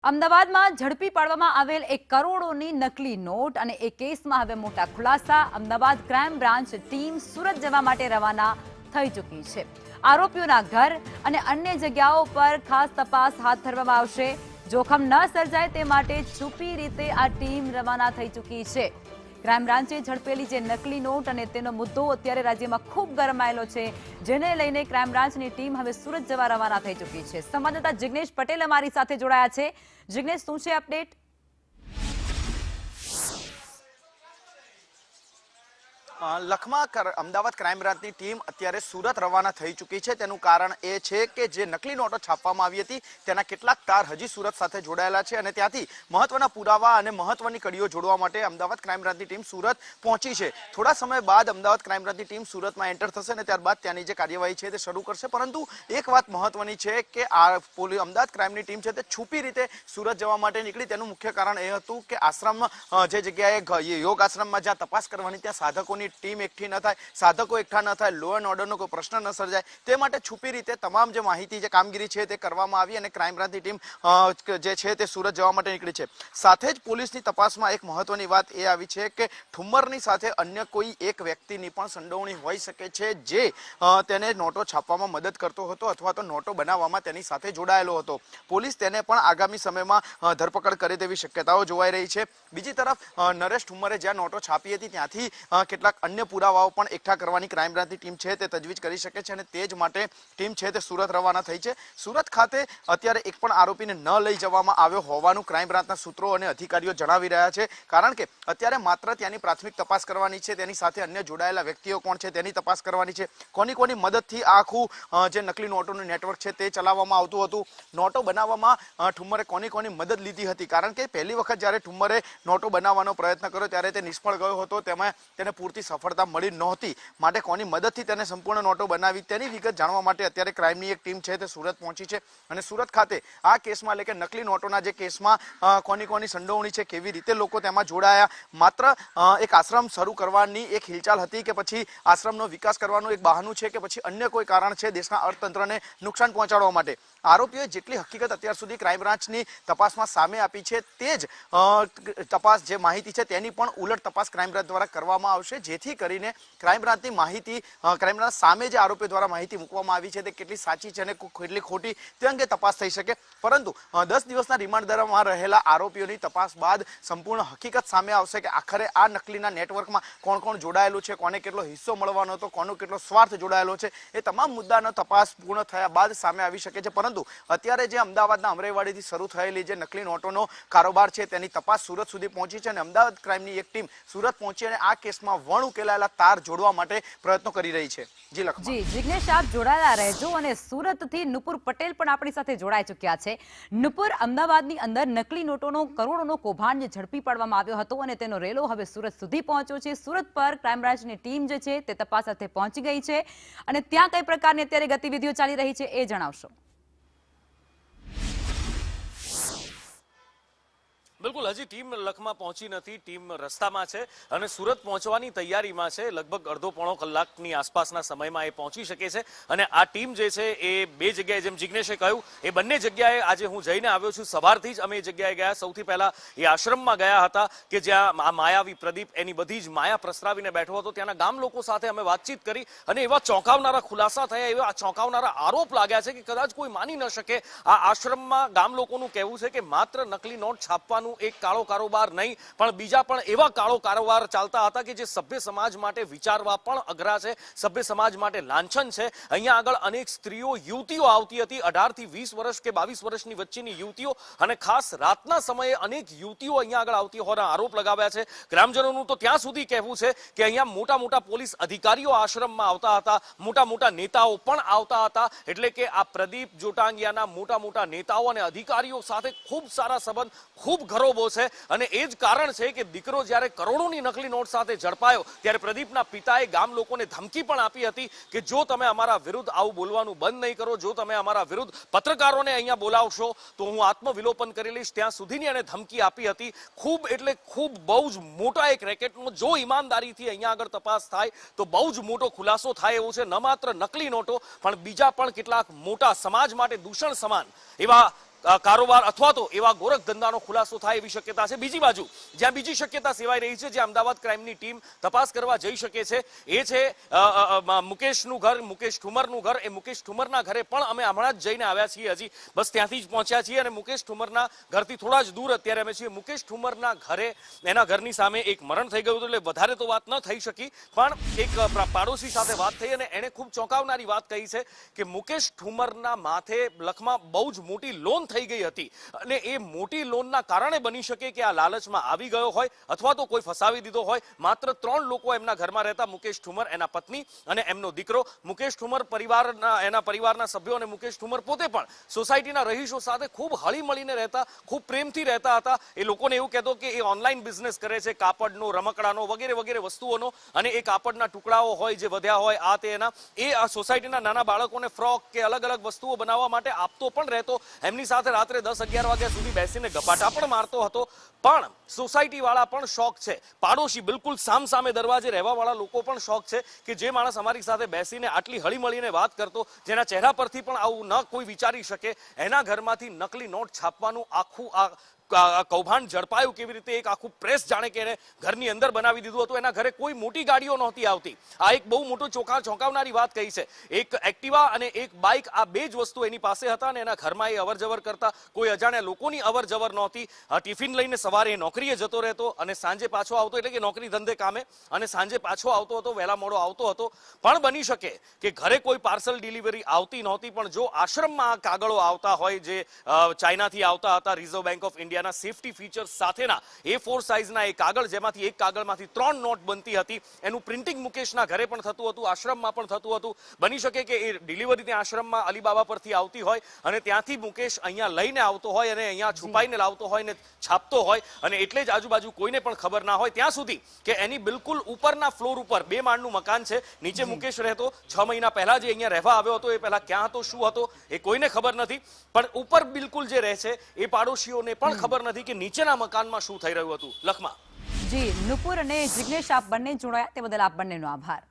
અમદાવાદમાં ઝડપી પાડવામાં આવેલ 1 કરોડોની નકલી નોટ અને એ કેસમાં હવે મોટા ખુલાસા. Ahmedabad crime branch team Surat જવા માટે રવાના થઈ ચૂકી છે. આરોપીઓના ઘર અને અન્ય જગ્યાઓ પર ખાસ તપાસ હાથ ધરવામાં આવશે. જોખમ ન સર્જાય તે માટે છુપી રીતે આ ટીમ રવાના થઈ ચૂકી છે. ક્રાઇમ બ્રાન્ચે ઝડપેલી જે નકલી નોટ અને તેનો મુદ્દો અત્યારે રાજ્યમાં ખૂબ ગરમાયેલો છે, જેને લઈને ક્રાઇમ બ્રાન્ચની ટીમ હવે સુરત જવા રવાના થઈ ચૂકી છે. સંવાદદાતા જિગ્નેશ પટેલ અમારી સાથે જોડાયા છે. જિગ્નેશ, શું છે અપડેટ? લખમાં અમદાવાદ ક્રાઇમ બ્રાન્ચની ટીમ અત્યારે સુરત રવાના થઈ ચૂકી છે. તેનું કારણ એ છે કે જે નકલી નોટો છાપવામાં આવી હતી તેના કેટલાક તાર હજી સુરત સાથે જોડાયેલા છે અને ત્યાંથી મહત્વના પુરાવા અને મહત્વની કડીઓ જોડવા માટે અમદાવાદ ક્રાઇમ બ્રાન્ચની ટીમ સુરત પહોંચી છે. થોડા સમય બાદ અમદાવાદ ક્રાઇમ બ્રાન્ચની ટીમ સુરતમાં એન્ટર થશે અને ત્યારબાદ ત્યાંની જે કાર્યવાહી છે તે શરૂ કરશે. પરંતુ એક વાત મહત્વની છે કે અમદાવાદ ક્રાઇમની ટીમ છે તે છુપી રીતે સુરત જવા માટે નીકળી. તેનું મુખ્ય કારણ એ હતું કે આશ્રમમાં જે જગ્યાએ યોગ આશ્રમમાં જ્યાં તપાસ કરવાની ત્યાં સાધકોની ટીમ એકઠી ન થાય, સાધકો એકઠા ન થાય, લો એન્ડ ઓર્ડરનો કોઈ પ્રશ્ન ન સર્જાય તે માટે છુપી રીતે તમામ જે માહિતી, જે કામગીરી છે તે કરવામાં આવી અને ક્રાઇમ બ્રાન્ચની ટીમ જે છે તે સુરત જવા માટે નીકળી છે. સાથે જ પોલીસની તપાસમાં એક મહત્વની વાત એ આવી છે કે ઠુમ્મરની સાથે અન્ય કોઈ એક વ્યક્તિની પણ સંડોવણી હોઈ શકે છે, જે તેને નોટો છાપવામાં મદદ કરતો હતો અથવા તો નોટો બનાવવામાં તેની સાથે જોડાયેલો હતો. પોલીસ તેને પણ આગામી સમયમાં ધરપકડ કરે તેવી શક્યતાઓ જોવાઈ રહી છે. બીજી તરફ નરેશ ઠુમ્મરે જ્યાં નોટો છાપી હતી ત્યાંથી કેટલાક અન્ય પુરાવાઓ પણ એકઠા કરવાની ક્રાઇમ બ્રાન્ચની ટીમ છે તે તજવીજ કરી શકે છે અને તે જ માટે ટીમ છે તે સુરત રવાના થઈ છે. સુરત ખાતે અત્યારે એક પણ આરોપીને ન લઈ જવામાં આવ્યો હોવાનું ક્રાઇમ બ્રાન્ચના સૂત્રો અને અધિકારીઓ જણાવી રહ્યા છે. કારણ કે અત્યારે માત્ર ત્યાંની પ્રાથમિક તપાસ કરવાની છે, તેની સાથે અન્ય જોડાયેલા વ્યક્તિઓ કોણ છે તેની તપાસ કરવાની છે. કોની મદદથી આખું જે નકલી નોટોનું નેટવર્ક છે તે ચલાવવામાં આવતું હતું, નોટો બનાવવામાં ઠુમ્મરે કોની મદદ લીધી હતી. કારણ કે પહેલી વખત જ્યારે ઠુમ્મરે નોટો બનાવવાનો પ્રયત્ન કર્યો ત્યારે તે નિષ્ફળ ગયો હતો, તેમાં તેને પૂરતી સફળતા મળી નહોતી. માટે કોની મદદથી તેને સંપૂર્ણ નોટો બનાવી તેની વિગત જાણવા માટે અત્યારે ક્રાઇમની એક ટીમ છે તે સુરત પહોંચી છે અને સુરત ખાતે આ કેસમાં, એટલે કે નકલી નોટોના જે કેસમાં કોની સંડોવણી છે, કેવી રીતે લોકો તેમાં જોડાયા, માત્ર એક આશ્રમ શરૂ કરવાની એક હિલચાલ હતી કે પછી આશ્રમનો વિકાસ કરવાનું એક બહાનું છે કે પછી અન્ય કોઈ કારણ છે દેશના અર્થતંત્રને નુકસાન પહોંચાડવા માટે. આરોપીઓએ જેટલી હકીકત અત્યાર સુધી ક્રાઇમ બ્રાન્ચની તપાસમાં સામે આપી છે તે જ તપાસ, જે માહિતી છે તેની પણ ઉલટ તપાસ ક્રાઇમ બ્રાન્ચ દ્વારા કરવામાં આવશે, જેથી કરીને ક્રાઇમ બ્રાન્ચની માહિતી, ક્રાઇમ બ્રાન્ચ સામે જે આરોપીઓ દ્વારા માહિતી મૂકવામાં આવી છે તે કેટલી સાચી છે અને કેટલી ખોટી તે અંગે તપાસ થઈ શકે. પરંતુ 10 દિવસના રિમાન્ડ દરમાં રહેલા આરોપીઓની તપાસ બાદ સંપૂર્ણ હકીકત સામે આવશે કે આખરે આ નકલીના નેટવર્કમાં કોણ જોડાયેલું છે, કોને કેટલો હિસ્સો મળવાનો હતો, કોનો કેટલો સ્વાર્થ જોડાયેલો છે, એ તમામ મુદ્દાનો તપાસ પૂર્ણ થયા બાદ સામે આવી શકે છે. પરંતુ અત્યારે જે અમદાવાદના અમરાઈવાડીથી શરૂ થયેલી જે નકલી નોટોનો કારોબાર છે તેની તપાસ સુરત સુધી પહોંચી છે અને અમદાવાદ ક્રાઇમની એક ટીમ સુરત પહોંચી અને આ કેસમાં વણ ઉકેલાયેલા તાર જોડવા માટે પ્રયત્નો કરી રહી છે. જી જિગ્નેશ, આપ જોડાયેલા રહેજો. અને સુરતથી નુપુર પટેલ પણ આપણી સાથે જોડાઈ ચૂક્યા છે. નુપુર, અમદાવાદની અંદર નકલી નોટોનો કરોડોનો કૌભાંડ ઝડપી પાડવામાં આવ્યો હતો અને તેનો રેલો હવે સુરત સુધી પહોંચ્યો છે. સુરત પર ક્રાઇમ બ્રાન્ચની ટીમ જે છે તે તપાસ અર્થે પહોંચી ગઈ છે અને ત્યાં કઈ પ્રકારની અત્યારે ગતિવિધિઓ ચાલી રહી છે એ જણાવશો. બિલકુલ, હજી ટીમ લખમાં પહોંચી નથી. ટીમ રસ્તામાં છે અને સુરત પહોંચવાની તૈયારીમાં છે. લગભગ અડધો પોણો કલાકની આસપાસના સમયમાં એ પહોંચી શકે છે અને આ ટીમ જે છે એ બે જગ્યાએ, જેમ જિગ્નેશે કહ્યું, એ બંને જગ્યાએ આજે હું જઈને આવ્યો છું. સવારથી જ અમે એ જગ્યાએ ગયા. સૌથી પહેલા એ આશ્રમમાં ગયા હતા કે જ્યાં આ માયાવી પ્રદીપ એની બધી જ માયા પ્રસરાવીને બેઠો હતો. ત્યાંના ગામ લોકો સાથે અમે વાતચીત કરી અને એવા ચોંકાવનારા ખુલાસા થયા, એવા ચોંકાવનારા આરોપ લાગ્યા છે કે કદાચ કોઈ માની ન શકે. આ આશ્રમમાં ગામ લોકોનું કહેવું છે કે માત્ર નકલી નોટ છાપવાનું એક કાળો કારોબાર નહીં, પણ બીજા પણ એવા કાળો કારોબાર ચાલતા હતા કે જે સભ્ય સમાજ માટે વિચારવા પણ અઘરા છે, સભ્ય સમાજ માટે લાંછન છે. અહીંયા આગળ અનેક સ્ત્રીઓ, યુવતીઓ આવતી હતી, 18 થી 20 વર્ષ કે 22 વર્ષની વચ્ચેની યુવતીઓ, અને ખાસ રાતના સમયે અનેક યુવતીઓ અહીંયા આગળ આવતી હોવાના આરોપ લગાવ્યા છે. ગ્રામજનોનું તો ત્યાં સુધી કહેવું છે કે અહીંયા મોટા પોલીસ અધિકારીઓ આશ્રમમાં આવતા હતા, મોટા નેતાઓ પણ આવતા હતા. એટલે કે આ પ્રદીપ જોટાંગિયાના મોટા નેતાઓ અને અધિકારીઓ સાથે ખૂબ સારા સંબંધ, ખૂબ ઘરોબો છે. અને એ જ કારણ છે કે દીકરો જ્યારે કરોડોની નકલી નોટ સાથે ઝડપાયો ત્યારે પ્રદીપના પિતાએ ગામ લોકોને ધમકી પણ આપી હતી કે જો તમે અમારા વિરુદ્ધ આવું બોલવાનું બંધ નહીં કરો, જો તમે અમારા વિરુદ્ધ પત્રકારોને અહીંયા બોલાવશો તો હું આત્મવિલોપન કરી લઈશ. ત્યાં સુધીની એને ધમકી આપી હતી. ખૂબ એટલે ખૂબ બહુ જ મોટા એક રેકેટનો, જો ઈમાનદારીથી અહીંયા આગળ તપાસ થાય તો બહુ જ મોટો ખુલાસો થાય એવું છે. ન માત્ર નકલી નોટો પણ બીજા પણ કેટલાક મોટા સમાજ માટે દૂષણ સમાન એવા કારોબાર અથવા તો એવા ગોરખ ધંધાનો ખુલાસો થાય એવી શક્યતા છે. બીજી બાજુ જ્યાં બીજી શક્યતા સેવાઈ રહી છે, જે અમદાવાદ ક્રાઇમની ટીમ તપાસ કરવા જઈ શકે છે, એ છે મુકેશનું ઘર, મુકેશ ઠુમરનું ઘર. એ મુકેશ ઠુમરના ઘરે પણ અમે હમણાં જ જઈને આવ્યા છીએ, હજી બસ ત્યાંથી જ પહોંચ્યા છીએ અને મુકેશ ઠુમરના ઘરથી થોડા જ દૂર અત્યારે અમે છીએ. મુકેશ ઠુમરના ઘરે એના ઘરની સામે એક મરણ થઈ ગયું હતું, એટલે વધારે તો વાત ન થઈ શકી, પણ એક પાડોશી સાથે વાત થઈ અને એણે ખૂબ ચોંકાવનારી વાત કહી છે કે મુકેશ ઠુમરના માથે લખમાં બહુ જ મોટી લોન થઈ ગઈ હતી અને એ મોટી લોનના કારણે બની શકે કે આ લાલચમાં આવી ગયો હોય અથવા તો કોઈ ફસાવી દીધો હોય. માત્ર 3 લોકો એમના ઘરમાં રહેતા, મુકેશ ઠુમર, એના પત્ની અને એમનો દીકરો. મુકેશ ઠુમર એના પરિવારના સભ્યો અને મુકેશ ઠુમર પોતે પણ સોસાયટીના રહીશો સાથે ખૂબ હળી મળીને રહેતા, ખૂબ પ્રેમથી રહેતા હતા. એ લોકોને એવું કહેતો કે એ ઓનલાઈન બિઝનેસ કરે છે, કાપડનો, રમકડાનો, વગેરે વગેરે વસ્તુઓનો, અને એ કાપડના ટુકડાઓ હોય જે વધ્યા હોય આ તે એના, એ આ સોસાયટીના નાના બાળકોને ફ્રોક કે અલગ અલગ વસ્તુઓ બનાવવા માટે આપતો પણ રહેતો. એમની સાથે રાત્રે 10-11 વાગ્યા સુધી બેસીને ગપાટા પણ મારતો હતો. પણ સોસાયટી વાળા પણ શોખ છે, પાડોશી બિલકુલ સામસામે દરવાજે રહેવા વાળા લોકો પણ શોખ છે કે જે માણસ અમારી સાથે બેસીને આટલી હળી મળીને વાત કરતો, જેના ચહેરા પરથી પણ આવું ન કોઈ વિચારી શકે, એના ઘરમાંથી નકલી નોટ છાપવાનું આખું કૌભાંડ ઝડપાયું કેવી રીતે, એક આખું પ્રેસ જાણે કે એને ઘરની અંદર બનાવી દીધું હતું. એના ઘરે કોઈ મોટી ગાડીઓ નહોતી આવતી. આ એક બહુ મોટું ચોંકાવનારી વાત કહી છે. એક એક્ટિવા અને એક બાઇક, આ બે જ વસ્તુ એની પાસે હતા અને એના ઘરમાં એ અવરજવર કરતા. કોઈ અજાણ્યા લોકોની અવરજવર નહોતી. ટિફિન લઈને સવારે નોકરીએ જતો રહેતો અને સાંજે પાછો આવતો, એટલે કે નોકરી ધંધે કામે, અને સાંજે પાછો આવતો હતો, વહેલા મોડો આવતો હતો. પણ બની શકે કે ઘરે કોઈ પાર્સલ ડિલિવરી આવતી નહોતી, પણ જો આશ્રમમાં આ કાગળો આવતા હોય જે ચાઇનાથી આવતા હતા, reserve bank of India safety features સાથેના A4 સાઇઝના એ કાગળ, જેમાંથી એક કાગળમાંથી 3 નોટ બનતી હતી, એનું પ્રિન્ટિંગ મુકેશના ઘરે પણ થતું હતું, આશ્રમમાં પણ થતું હતું. બની શકે કે એ ડિલિવરી ત્યાં આશ્રમમાં અલીબાબા પરથી આવતી હોય અને ત્યાંથી મુકેશ અહીંયા લઈને આવતો હોય અને અહીંયા છુપાઈને લાવતો હોય ને છાપતો હોય, અને એટલે જ આજુબાજુ કોઈને પણ ખબર ના હોય ત્યાં સુધી કે એની બિલકુલ ઉપરના ફ્લોર ઉપર 2 માળનું મકાન છે, નીચે મુકેશ રહેતો. 6 મહિના પહેલા જે અહીંયા રહેવા આવ્યો હતો એ પહેલા ક્યાં હતો, શું હતો, એ કોઈને ખબર નથી. પણ ઉપર બિલકુલ જે રહે છે એ પાડોશીઓને પણ ખબર નથી કે નીચેના મકાનમાં શું થઈ રહ્યું હતું. લખમાં જી નુપુર અને જિગ્નેશ, આપ બંને જોડાયા તે બદલ આપ બંનેનો આભાર.